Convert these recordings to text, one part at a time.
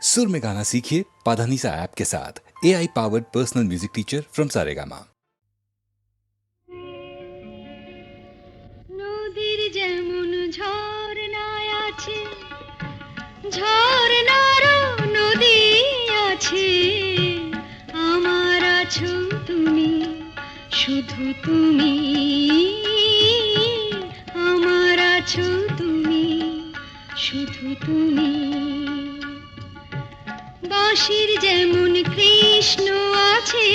सुर में गाना सीखिए पाधानीसा ऐप के साथ। AI powered personal music teacher from Saregama. নদীর যেমন ঝর্ণায় আছে, ঝর্ণারও নদী আছে, আমার আছো তুমি, শুধু তুমি, আমার আছো তুমি, শুধু তুমি। বাঁশির যেমন কৃষ্ণ আছে,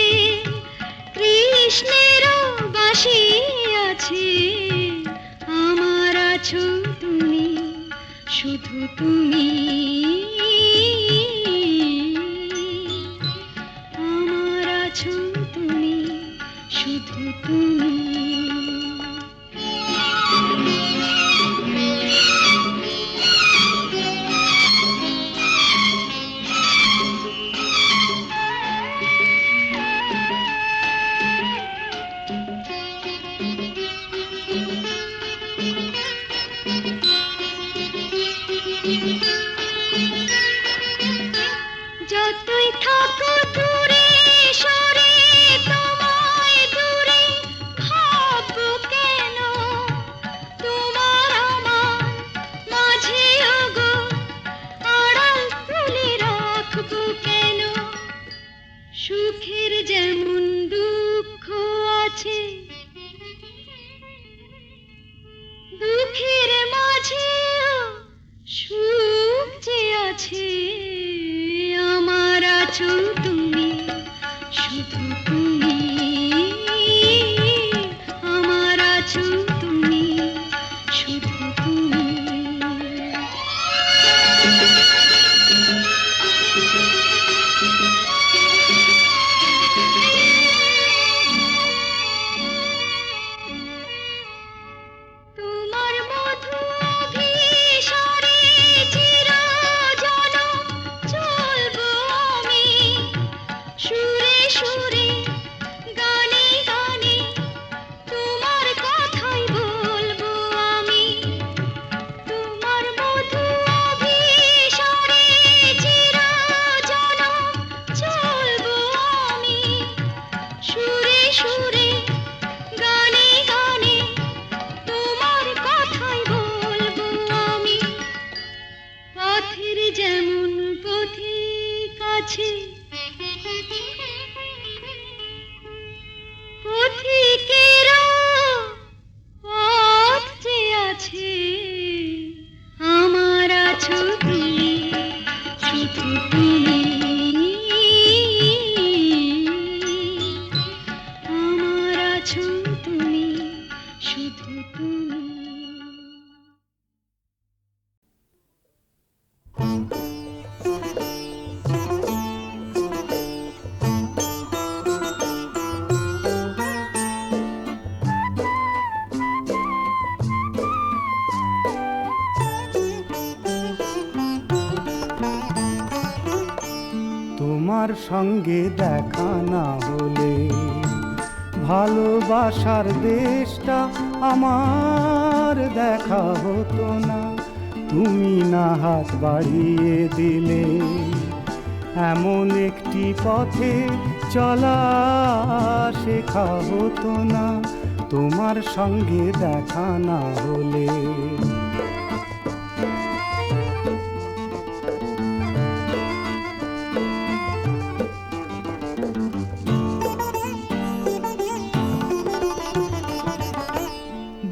কৃষ্ণেরও বাঁশি আছে, আমার আছো তুমি, শুধু তুমি, আমার আছো তুমি, শুধু তুমি। যতই থাকো দূরে সরে, তোমায় দূরে ভাববো কেন, তোমার আমার মাঝে ওগো আড়াল তুলে রাখবো কেন। সুখের যেমন দুঃখ আছে, দুঃখের মাঝেও সুখ যে আছে, আমার আছো তুমি, শুধু তুমি, আমার আছো তুমি, শুধু তুমি। তোমার মধু অভিসারে চিরজনম চলবো আমি, সুরে সুরে গানে গানে তোমার কথাই বলবো আমি। তোমার মধু অভিসারে চিরজনম চলবো আমি, সুরে সুরে গানে গানে তোমার কথাই বলবো আমি। পথের যেমন পথিক আছে, পথিকেরও পথ যে আছে, আমার আছো তুমি, শুধু তুমি, আমার আছো তুমি, শুধু তুমি। তোমার সঙ্গে দেখা না হলে ভালোবাসার দেশটা আমার দেখা হতো না। তুমি না হাত বাড়িয়ে দিলে এমন একটি পথে চলা শেখা হতো না। তোমার সঙ্গে দেখা না হলে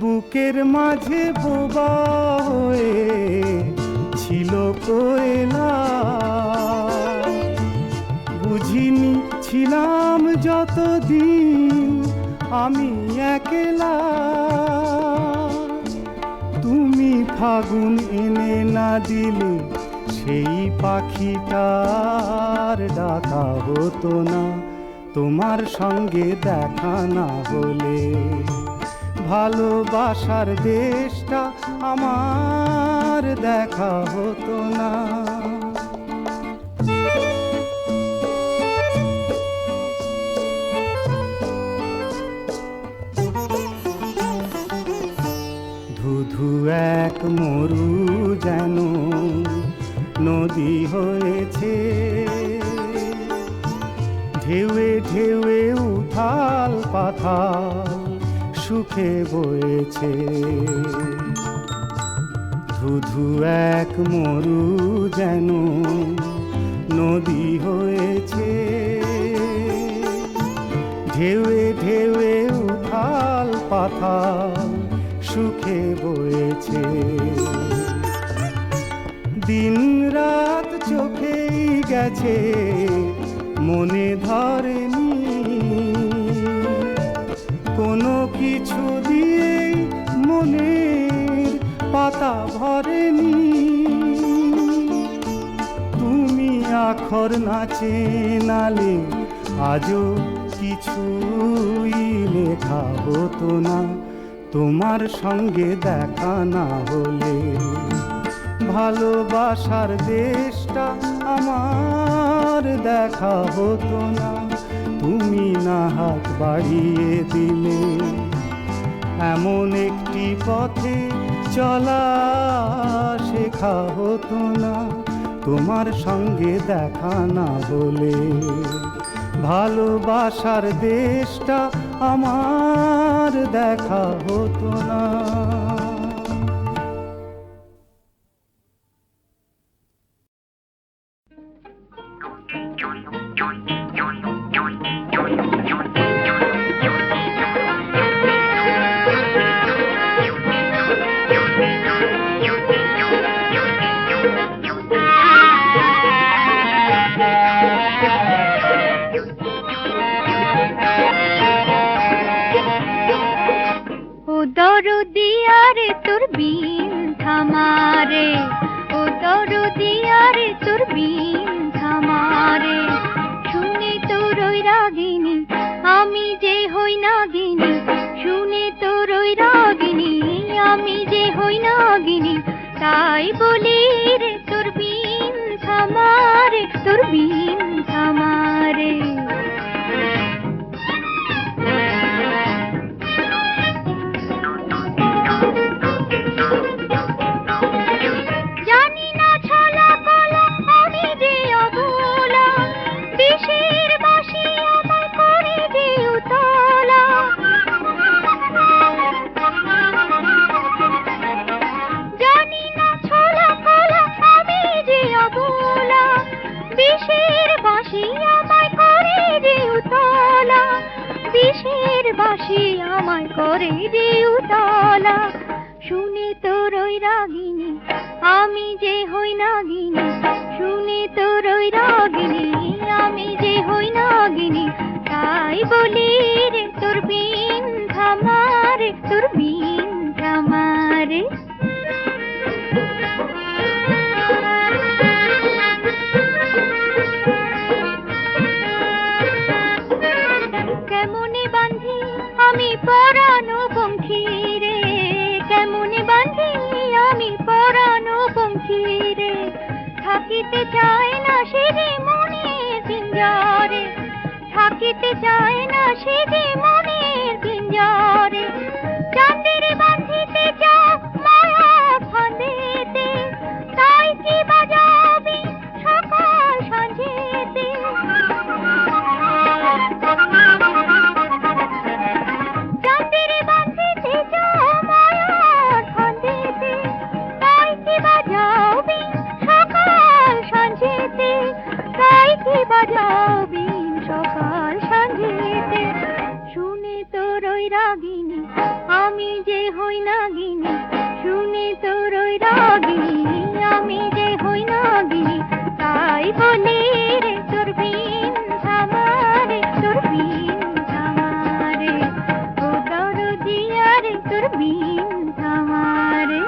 বুকের মাঝে বোবা হয়ে ছিল কোয়েলা, বুঝিনি ছিলাম যতদিন আমি একলা। তুমি ফাগুন এনে না দিলে সেই পাখিটার ডাকা হতো না। তোমার সঙ্গে দেখা না হলে ভালোবাসার দেশটা আমার দেখা হতো না। ধুধু এক মরু যেন নদী হয়ে হয়েছে, ঢেউয়ে ঢেউয়ে উথাল পাথাল সুখে বয়েছে। ধুধু এক মরু যেন নদী হয়েছে, ঢেউয়ে ঢেউয়ে উথাল পাথাল সুখে বয়েছে। দিন রাত চোখেই গেছে, মনে ধরেনি কোনো কিছু দিয়ে, মনের পাতা ভরেনি। তুমি আখর নাচে নালে আজও কিছুই লেখা হতো না, তোমার সঙ্গে দেখা না হলে। ভালোবাসার দেশটা আমার দেখা হতো না, তুমি না হাত বাড়িয়ে দিলে। এমন একটি পথে চলা শেখা হতো না, তোমার সঙ্গে দেখা না হলে। ভালোবাসার দেশটা আমার দেখা হতো না। দরদিয়ারে তোর বিন থামারে, ও দরদিয়ারে তোর বিন থামারে। শুনে তোর ওই রাগিনী আমি যে হই নাগিনী, শুনে তোর ওই রাগিনী আমি যে হই নাগিনী। তাই বলি রে তোর বিন থামারে, তোর বিন থামারে। বাঁশি আমায় করে রে উতলা। শুনে তোর ওই রাগিনী আমি যে হই নাগিনী, শুনে তোর ওই রাগিনী আমি যে হই নাগিনী। তাই বলি রে তোর বিন থামারে, তোর বিন থামারে। কেমনে বাঁধি আমি পরানো পঙ্খী রে, কেমনে বাঁধি আমি পরানো পঙ্খী রে। থাকিতে চায় না সে যে মনের পিঞ্জরে, থাকিতে চায় না সে যে মনের পিঞ্জরে। চাঁদের বাঁধিতে যাও মায়া ফাঁদেতে, তাই কি বাজাবি সকাল সাঁঝেতে। চাঁদের বাঁধিতে যাও মায়ার ফাঁদেতে, তাই কি বাজাবি সকাল সাঁঝেতে, তাই কি বাজাবি সকাল সাঁঝেতে। শুনে তোর ওই রাগিনী আমি যে হই নাগিনী, শুনে তোর ওই রাগিনী আমি যে হই নাগিনী। তাই বলি রে তোর বিন থামারে, তোর বিন থামারে। ও দরদিয়ারে তোর বিন থামারে।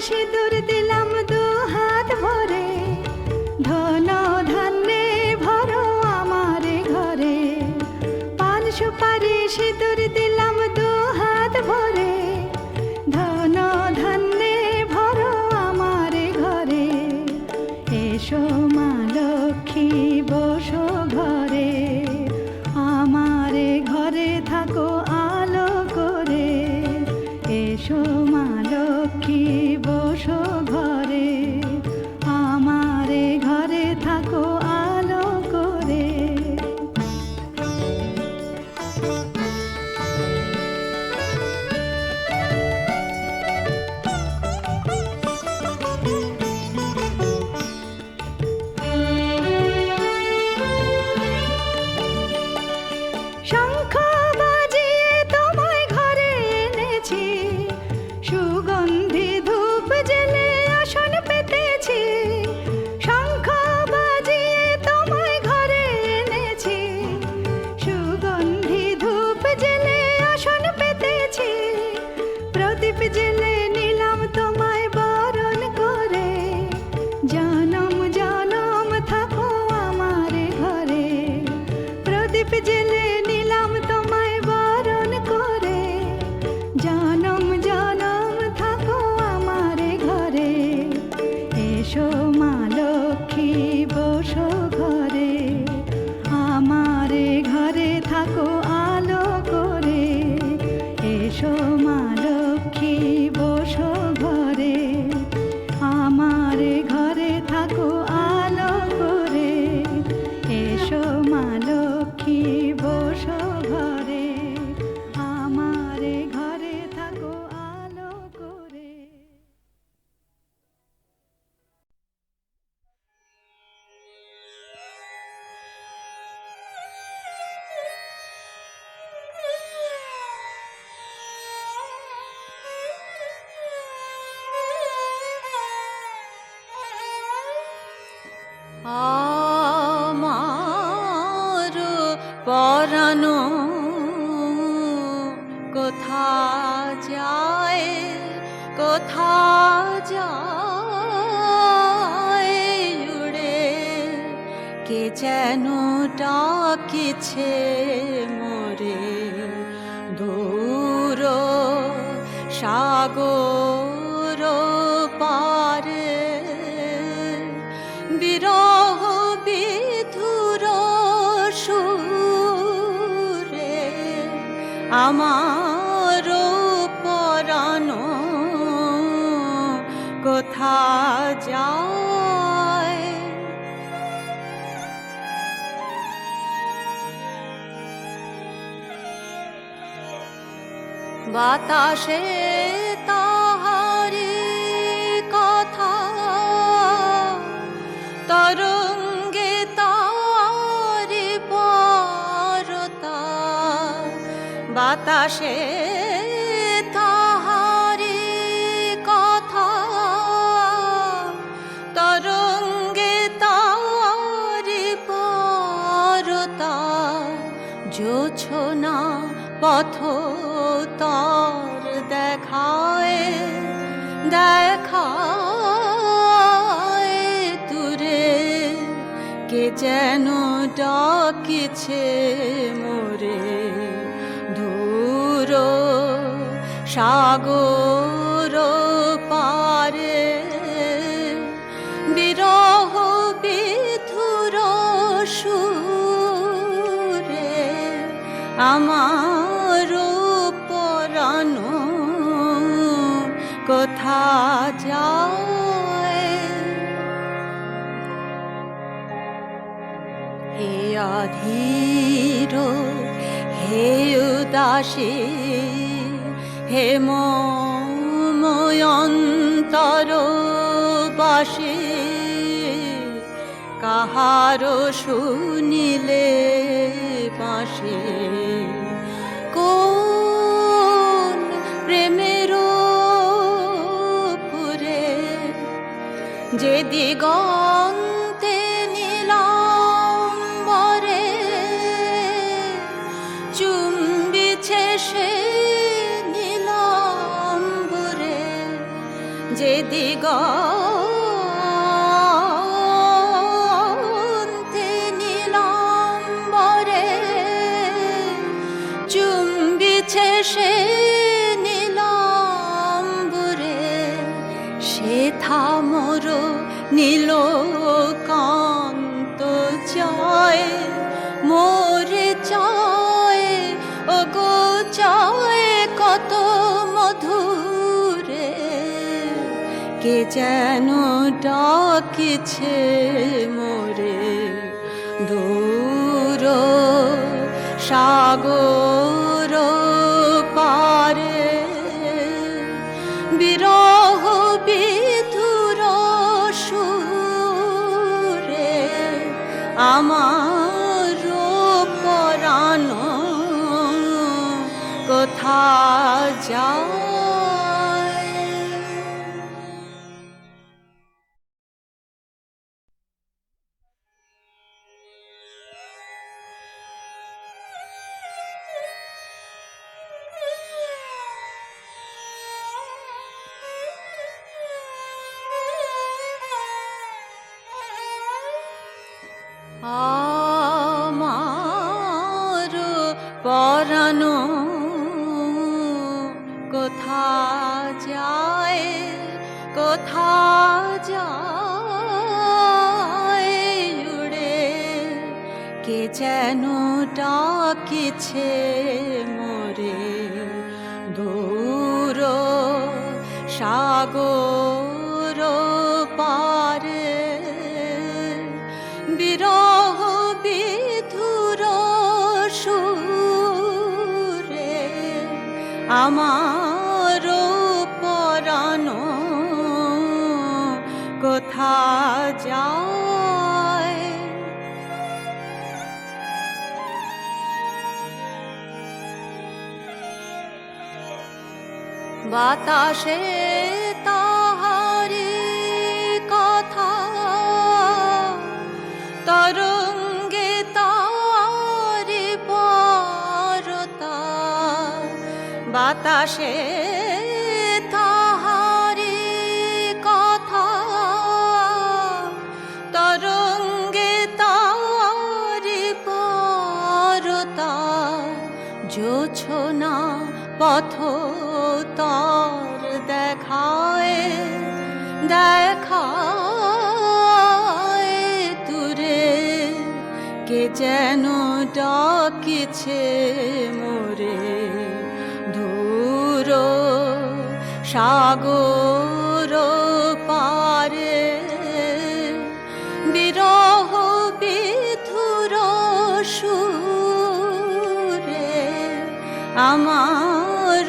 সিঁদুর দিলাম দু হাত ভরে, ধন ধান্যে ভরো আমার ঘরে। পান সুপারি সিঁদুর দিলাম দু হাত ভরে, ধন ধান্যে ভরো আমার ঘরে। এসো মা লক্ষ্মী বসো ঘরে, আমার ঘরে থাকো আলো করে। এসো মা লক্ষ্মী বসো ঘরে, আমার ঘরে থাকো আলো করে। শঙ্খ বাজিয়ে তোমায় ঘরে এনেছি, সুগন্ধি ধূপ জেলে আসন পেতেছি। শঙ্খ বাজিয়ে তোমায় ঘরে এনেছি, সুগন্ধি ধূপ জেলে আসন পেতেছি। প্রদীপ জেলে নিলাম তোমায় বরণ করে, জনম জনম থাকো আমার ঘরে। প্রদীপ জেলে নিলাম তোমায় বরণ করে, জনম জনম থাকো আমার ঘরে। এসো মা লক্ষ্মী বসো ঘরে, আমার ঘরে থাকো আলো করে। এসো মা লক্ষ্মী বসো ঘরে, আমার ঘরে থাকো আলো করে। এসো মা লক্ষ্মী বসো ঘরে, আমার ঘরে থাকো আলো করে। আমার পরানো কোথা যায়, কোথা যায় উড়ে। কে যেন ডাকিছে মোরে, দূর সাগর পারে। বিরহ বিধুর সুরে আমার পরানো কোথা যায়। বাতাসে তাহারি কথা, তরঙ্গে তারি পরতা। বাতাসে তাহারি কথা, তরঙ্গে তারি পরতা। জোছনা পথ তর দেখায়, দেখায় দূরে। কে যেন ডাকিছে মোরে, দূর সাগর পারে। বিরহ বিধুর সুরে আমার পরানো কোথা যায়। হে অধীর হে উদাসী, হে ময়ন্তর বাসী। কাহারো শুনিলে বাঁশি, কোন প্রেমের পুরে। যে দিগন্তে নীলাম্বরে চুম্বিছে সে নীলাম্বরে। যে সে নীলাম্বরে সেথা মোর নীলকান্ত চায় মোরে চায় ও গো চায় কত মধুরে কে যেন ডাকিছে মোরে দূর সাগর পারে বিরহ বিধুর সুরে আমার পরাণ কোথা যায়। আমার পরাণ কোথা যায় কোথা যায় উড়ে কে যেন ডাকিছে মোরে দূর সাগর পারে বিরহ বিধুর সুরে আমার পরাণ কোথা যায়। বাতাসে তাহারি কথা তরঙ্গে তারি পরতা বাতাসে তাহারি কথা তরঙ্গে তারি পরতা জোছনা পথ তর দেখায় দেখায় তুরে কে যেন ডাকিছে মোরে দূর সাগর পারে বিরহ বিধুর সুরে আমার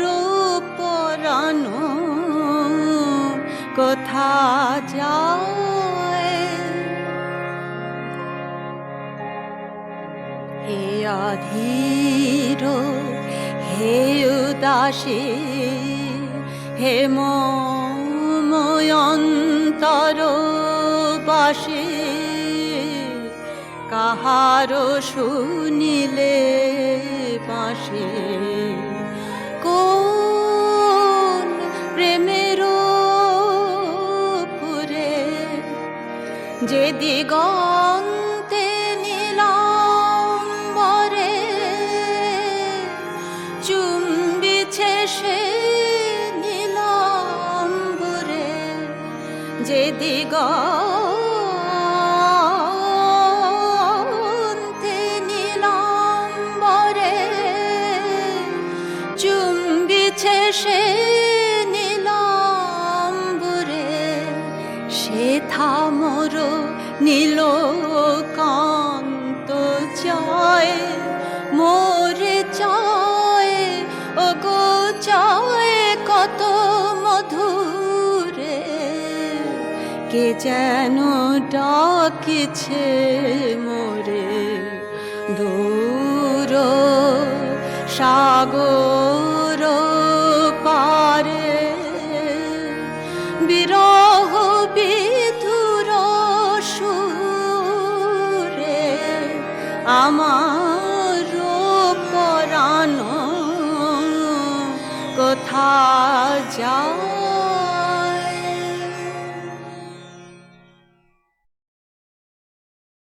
পরাণ কোথা যায়। হে অধীর হে উদাসী হে ময়ন্তর বাসী কাহারো শুনিলে পাশে কোন প্রেমের পুরে যে দিগন্তে নীলাম্বরে চুম্বিছে সে নীলাম্বরে যে দিগন্তে নীলাম্বরে চুম্বিছে সে নীলাম্বরে সেথা মোর নীলকান্ত চায় মোরে চায় ও গো চায় কত মধুরে কে যেন ডাকিছে মোরে দূর সাগর পারে বিরহ বিধুর সুরে আমার পরাণ কোথা যায়।